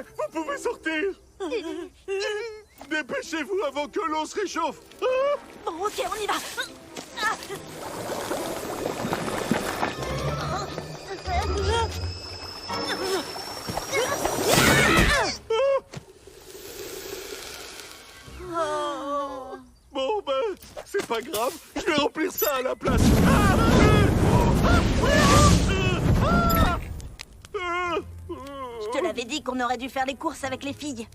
prêt. Vous pouvez sortir. Dépêchez-vous avant que l'eau se réchauffe. Bon, ok, on y va. Bon, ben, c'est pas grave. Je vais remplir ça à la place. Je te l'avais dit qu'on aurait dû faire les courses avec les filles.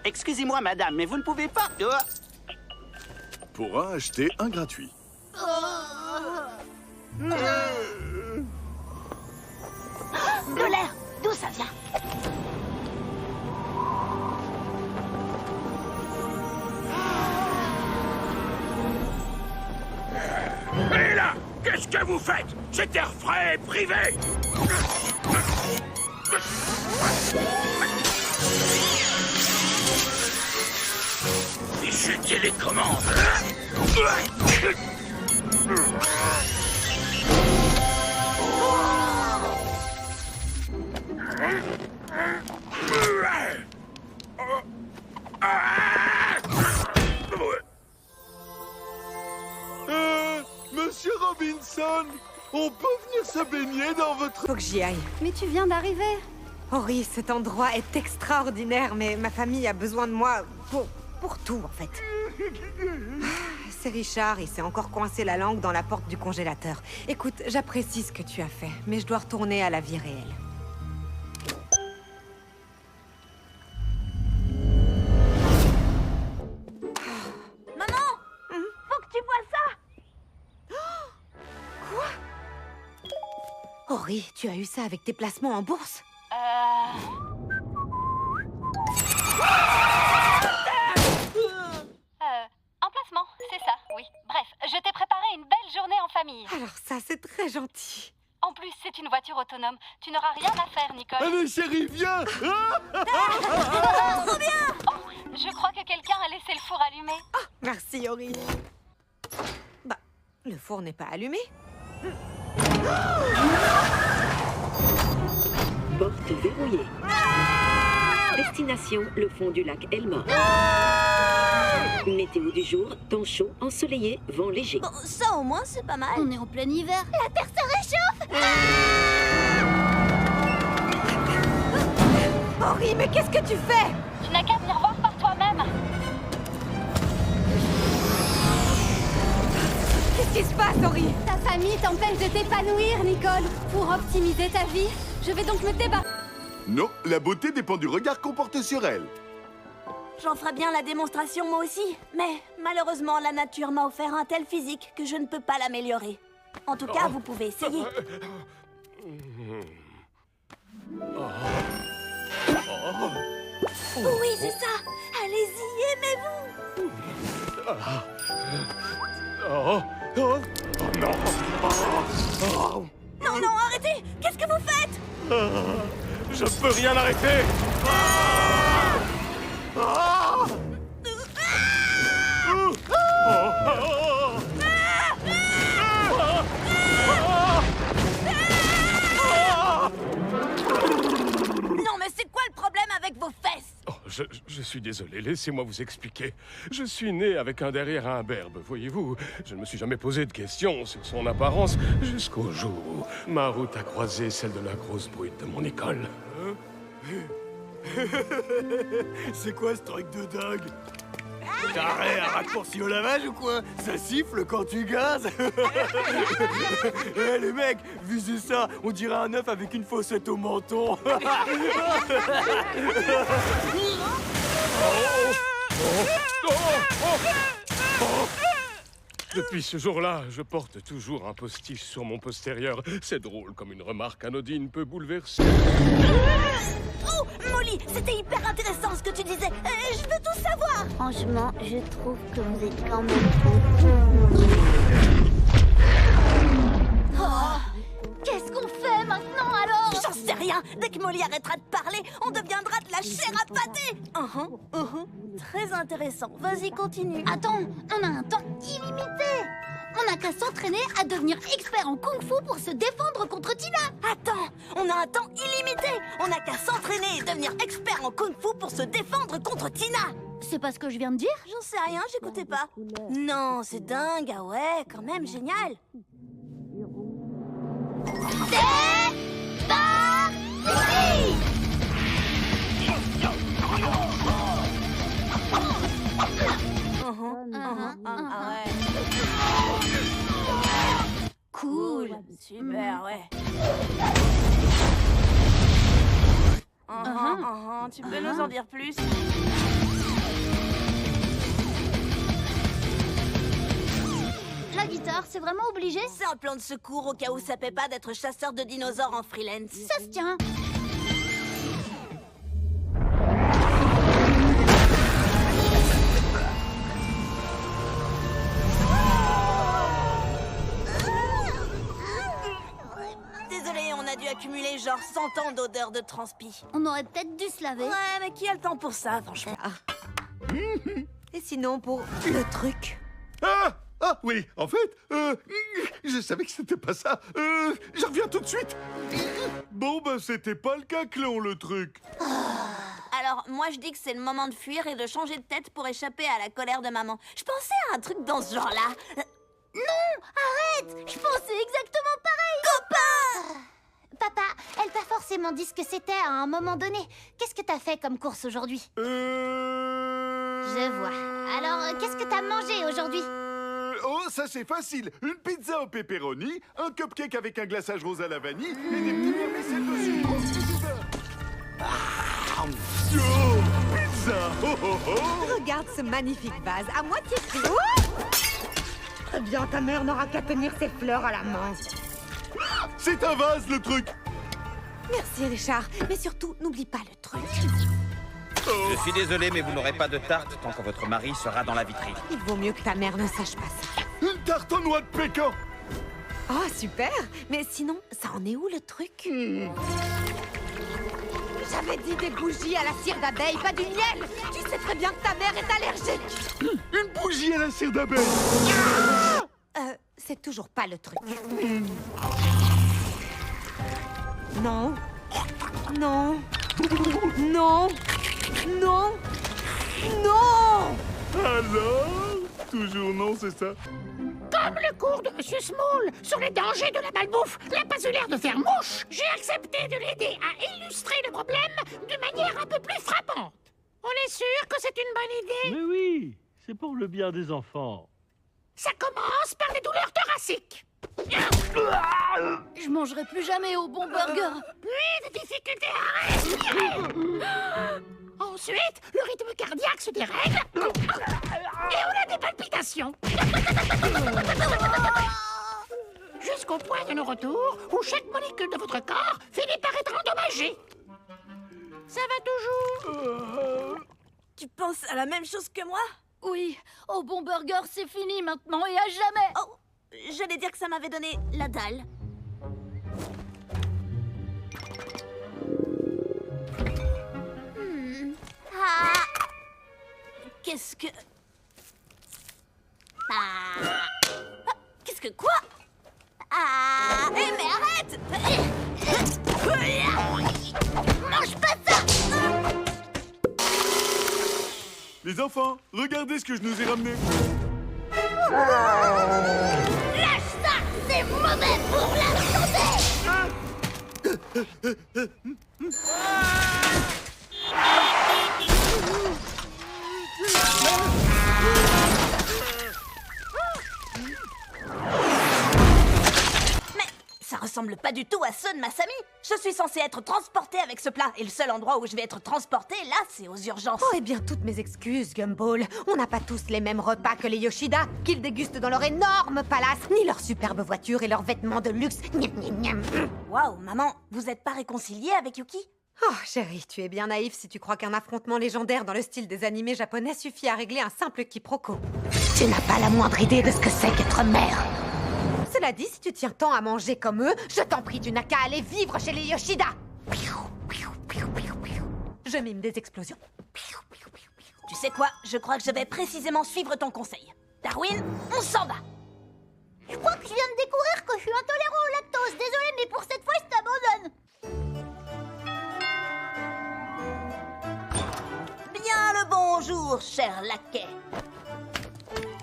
Excusez-moi, madame, mais vous ne pouvez pas... Pour un acheter, un gratuit. De l'air, d'où ça vient? Et là, qu'est-ce que vous faites? C'est air frais et privé. Fichu télécommande. Monsieur Robinson, on peut venir se baigner dans votre... Faut que j'y aille. Mais tu viens d'arriver. Ori, cet endroit est extraordinaire, mais ma famille a besoin de moi pour tout, en fait. C'est Richard, il s'est encore coincé la langue dans la porte du congélateur. Écoute, j'apprécie ce que tu as fait, mais je dois retourner à la vie réelle. Maman, faut que tu vois ça. Ori, tu as eu ça avec tes placements en bourse? Emplacement, c'est ça, oui. Bref, je t'ai préparé une belle journée en famille. Alors ça, c'est très gentil. En plus, c'est une voiture autonome. Tu n'auras rien à faire, Nicole. Allez, chérie, viens. Trop bien. Oh, je crois que quelqu'un a laissé le four allumé. Merci, Ori. Bah, le four n'est pas allumé. Porte verrouillée. Destination, le fond du lac Elma. Météo du jour, temps chaud, ensoleillé, vent léger. Bon, ça au moins, c'est pas mal. On est en plein hiver. La terre se réchauffe. Ori, mais qu'est-ce que tu fais? Tu n'as qu'à venir voir par toi-même. Qu'est-ce qui se passe, Ori? Ta famille t'empêche de t'épanouir, Nicole. Pour optimiser ta vie, je vais donc me débarrasser. Non, la beauté dépend du regard qu'on porte sur elle. J'en ferai bien la démonstration moi aussi. Mais malheureusement, la nature m'a offert un tel physique que je ne peux pas l'améliorer. En tout cas, vous pouvez essayer. Oui, c'est ça. Allez-y, aimez-vous. Non, non, arrêtez. Qu'est-ce que vous faites? Je peux rien arrêter. Non, mais c'est quoi le problème avec vos fesses? Oh, je suis désolé, laissez-moi vous expliquer. Je suis né avec un derrière imberbe, voyez-vous. Je ne me suis jamais posé de questions sur son apparence jusqu'au jour où ma route a croisé celle de la grosse brute de mon école. C'est quoi ce truc de dingue? T'as un raccourci au lavage ou quoi? Ça siffle quand tu gazes. Eh les mecs, visez ça, on dirait un œuf avec une fossette au menton. Depuis ce jour-là, je porte toujours un postiche sur mon postérieur. C'est drôle comme une remarque anodine peut bouleverser. Oh, Molly, c'était hyper intéressant ce que tu disais. Je veux tout savoir. Franchement, je trouve que vous êtes quand même... Qu'est-ce qu'on fait maintenant alors? J'en sais rien. Dès que Molly arrêtera de parler, on deviendra de la chair à pâté. Très intéressant. Vas-y, continue. Attends, on a un temps illimité. On n'a qu'à s'entraîner à devenir expert en kung-fu pour se défendre contre Tina. Attends, on a un temps illimité. On n'a qu'à s'entraîner et devenir expert en kung-fu pour se défendre contre Tina. C'est pas ce que je viens de dire? J'en sais rien, j'écoutais pas. Non, c'est dingue, ah ouais, quand même, génial. Ah ouais. Cool. Super, ouais. Tu peux nous en dire plus? La guitare, c'est vraiment obligé? C'est un plan de secours au cas où ça paie pas d'être chasseur de dinosaures en freelance. Ça se tient. Désolé, on a dû accumuler genre 100 ans d'odeur de transpi. On aurait peut-être dû se laver. Ouais, mais qui a le temps pour ça, franchement? Et sinon, pour le truc? Ah oui, en fait, je savais que c'était pas ça. Je reviens tout de suite. Bon, bah c'était pas le cas, Clon, le truc. Alors, moi je dis que c'est le moment de fuir et de changer de tête pour échapper à la colère de maman. Je pensais à un truc dans ce genre-là. Non, arrête! Je pensais exactement pareil! Copain! Papa, elle t'a forcément dit ce que c'était à un moment donné. Qu'est-ce que t'as fait comme course aujourd'hui? Je vois. Alors, qu'est-ce que t'as mangé aujourd'hui? Oh, ça c'est facile. Une pizza au pepperoni, un cupcake avec un glaçage rose à la vanille et des petits vermicelles dessus. Oh, pizza! Oh, oh, oh. Regarde ce magnifique vase, à moitié clos. Très bien, ta mère n'aura qu'à tenir ses fleurs à la main. C'est un vase, le truc. Merci, Richard. Mais surtout, n'oublie pas le truc. Je suis désolé, mais vous n'aurez pas de tarte tant que votre mari sera dans la vitrine. Il vaut mieux que ta mère ne sache pas ça. Une tarte aux noix de pécan. Oh, super! Mais sinon, ça en est où, le truc? J'avais dit des bougies à la cire d'abeille, pas du miel! Tu sais très bien que ta mère est allergique! Une bougie à la cire d'abeille. C'est toujours pas le truc. Non. Non. Non. Non. Non. Alors? Toujours non, c'est ça? Comme le cours de Monsieur Small sur les dangers de la malbouffe n'a pas eu l'air de faire mouche, j'ai accepté de l'aider à illustrer le problème d'une manière un peu plus frappante. On est sûr que c'est une bonne idée? Mais oui, c'est pour le bien des enfants. Ça commence par les douleurs thoraciques. Je mangerai plus jamais au bon burger. Puis des difficultés à respirer. Ensuite, le rythme cardiaque se dérègle. Et on a des palpitations. Jusqu'au point de non-retour où chaque molécule de votre corps finit par être endommagée. Ça va toujours? Tu penses à la même chose que moi? Oui, au bon burger, c'est fini maintenant et à jamais. Oh, j'allais dire que ça m'avait donné la dalle. Qu'est-ce que... Qu'est-ce que quoi? Mais arrête! Mange pas ça! Les enfants, regardez ce que je nous ai ramené. Lâche ça! C'est mauvais pour la santé! Ça ressemble pas du tout à ceux de Masami. Je suis censée être transportée avec ce plat. Et le seul endroit où je vais être transportée, là, c'est aux urgences. Oh, eh bien, toutes mes excuses, Gumball. On n'a pas tous les mêmes repas que les Yoshida, qu'ils dégustent dans leur énorme palace, ni leurs superbes voitures et leurs vêtements de luxe. Niam, niam, niam. Waouh, maman, vous êtes pas réconciliée avec Yuki? Oh, chérie, tu es bien naïf si tu crois qu'un affrontement légendaire dans le style des animés japonais suffit à régler un simple quiproquo. Tu n'as pas la moindre idée de ce que c'est qu'être mère. Cela dit, si tu tiens tant à manger comme eux, je t'en prie, tu n'as qu'à aller vivre chez les Yoshida. Je mime des explosions. Tu sais quoi? Je crois que je vais précisément suivre ton conseil. Darwin, on s'en va. je suis intolérant au lactose. Désolée, mais pour cette fois, je t'abandonne. Bien le bonjour, cher laquais.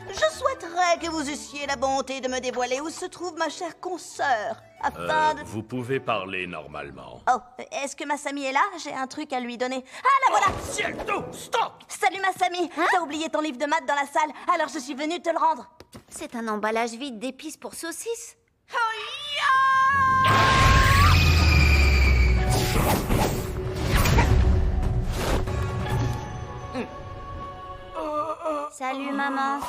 Je souhaiterais que vous eussiez la bonté de me dévoiler où se trouve ma chère consoeur, afin de... Vous pouvez parler normalement. Oh, est-ce que Masami est là? J'ai un truc à lui donner. Ah, la voilà! Ciel d'eau, stop! Salut Masami, t'as oublié ton livre de maths dans la salle, alors je suis venue te le rendre. C'est un emballage vide d'épices pour saucisses. Salut maman.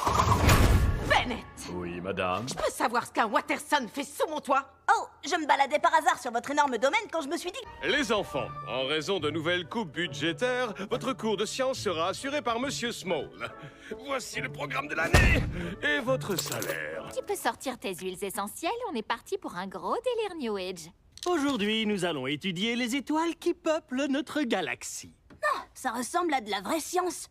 Bennett! Oui, madame. Je peux savoir ce qu'un Watterson fait sous mon toit? Oh, je me baladais par hasard sur votre énorme domaine quand je me suis dit... Les enfants, en raison de nouvelles coupes budgétaires, votre cours de sciences sera assuré par Monsieur Small. Voici le programme de l'année et votre salaire. Tu peux sortir tes huiles essentielles, on est parti pour un gros délire New Age. Aujourd'hui, nous allons étudier les étoiles qui peuplent notre galaxie. Non, ça ressemble à de la vraie science.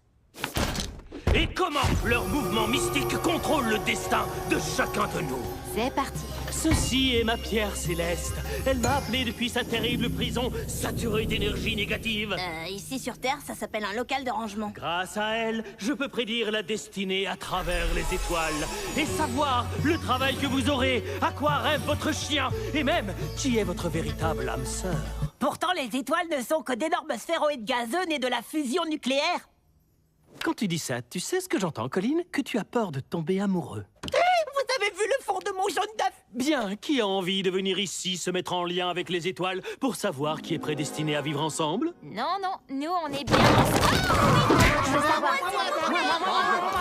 Et comment leur mouvement mystique contrôle le destin de chacun de nous. C'est parti. Ceci est ma pierre céleste. Elle m'a appelé depuis sa terrible prison, saturée d'énergie négative. Ici sur Terre, ça s'appelle un local de rangement. Grâce à elle, je peux prédire la destinée à travers les étoiles et savoir le travail que vous aurez, à quoi rêve votre chien et même qui est votre véritable âme sœur. Pourtant, les étoiles ne sont que d'énormes sphéroïdes gazeux nés de la fusion nucléaire. Quand tu dis ça, tu sais ce que j'entends, Colline? Que tu as peur de tomber amoureux. Vous avez vu le fond de mon jaune d'œuf? Bien, qui a envie de venir ici se mettre en lien avec les étoiles pour savoir qui est prédestiné à vivre ensemble? Non, non, nous on est bien... Je veux savoir...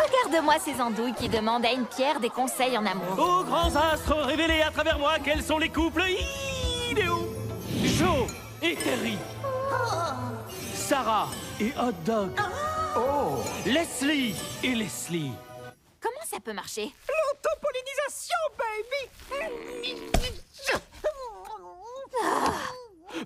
Regarde-moi ces andouilles qui demandent à une pierre des conseils en amour. Ô grands astres, révélez à travers moi quels sont les couples idéaux. Joe et Terry. Sarah et Hot Dog. Oh, Leslie et Leslie. Comment ça peut marcher? L'autopollinisation, baby.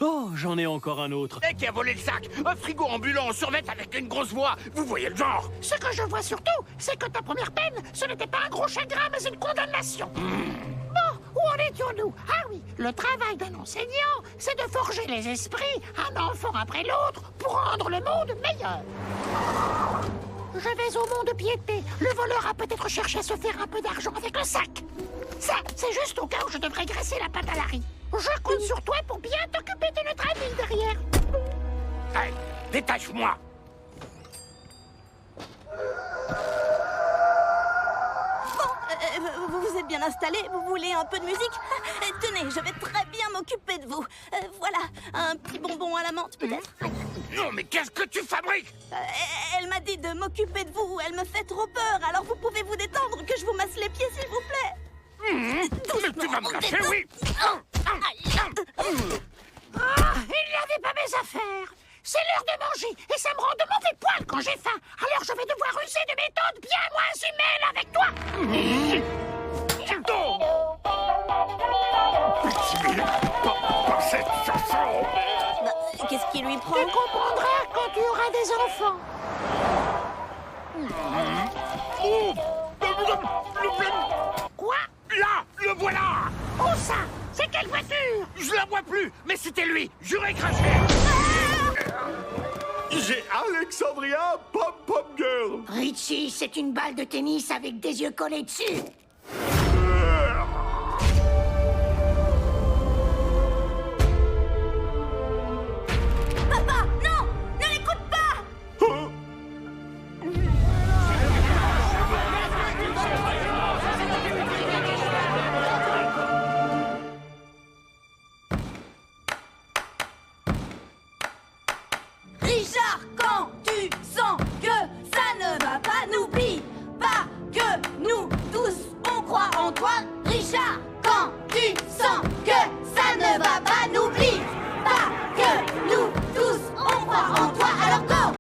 Oh, j'en ai encore un autre. Et qui a volé le sac? Un frigo ambulant en survêt avec une grosse voix. Vous voyez le genre? Ce que je vois surtout, c'est que ta première peine, ce n'était pas un gros chagrin, mais une condamnation. Bon, où en étions-nous? Ah oui, le travail d'un enseignant, c'est de forger les esprits, un enfant après l'autre, pour rendre le monde meilleur. Je vais au mont de piété. Le voleur a peut-être cherché à se faire un peu d'argent avec le sac. Ça, c'est juste au cas où je devrais graisser la pâte à la riz. Je compte sur toi pour bien t'occuper de notre ami derrière. Hey, détache-moi. Bon, vous êtes bien installés, vous voulez un peu de musique? Tenez, je vais très bien m'occuper de vous. Voilà, un petit bonbon à la menthe, peut-être? Non, mais qu'est-ce que tu fabriques? Elle m'a dit de m'occuper de vous, elle me fait trop peur, alors vous pouvez vous détendre, que je vous masse les pieds, s'il vous plaît. Mais tu vas me lâcher, oui. Il n'avait pas mes affaires. C'est l'heure de manger, et ça me rend de mauvais poil quand j'ai faim. Alors je vais devoir user de méthodes bien moins humaines avec toi. Pas cette chanson. Qu'est-ce qui lui prend? Tu comprendras quand tu auras des enfants. Quoi? Là, le voilà. Où ça? C'est quelle voiture? Je la vois plus, mais c'était lui. J'aurais craché. J'ai Alexandria Pom Pom Girl. Richie, c'est une balle de tennis avec des yeux collés dessus.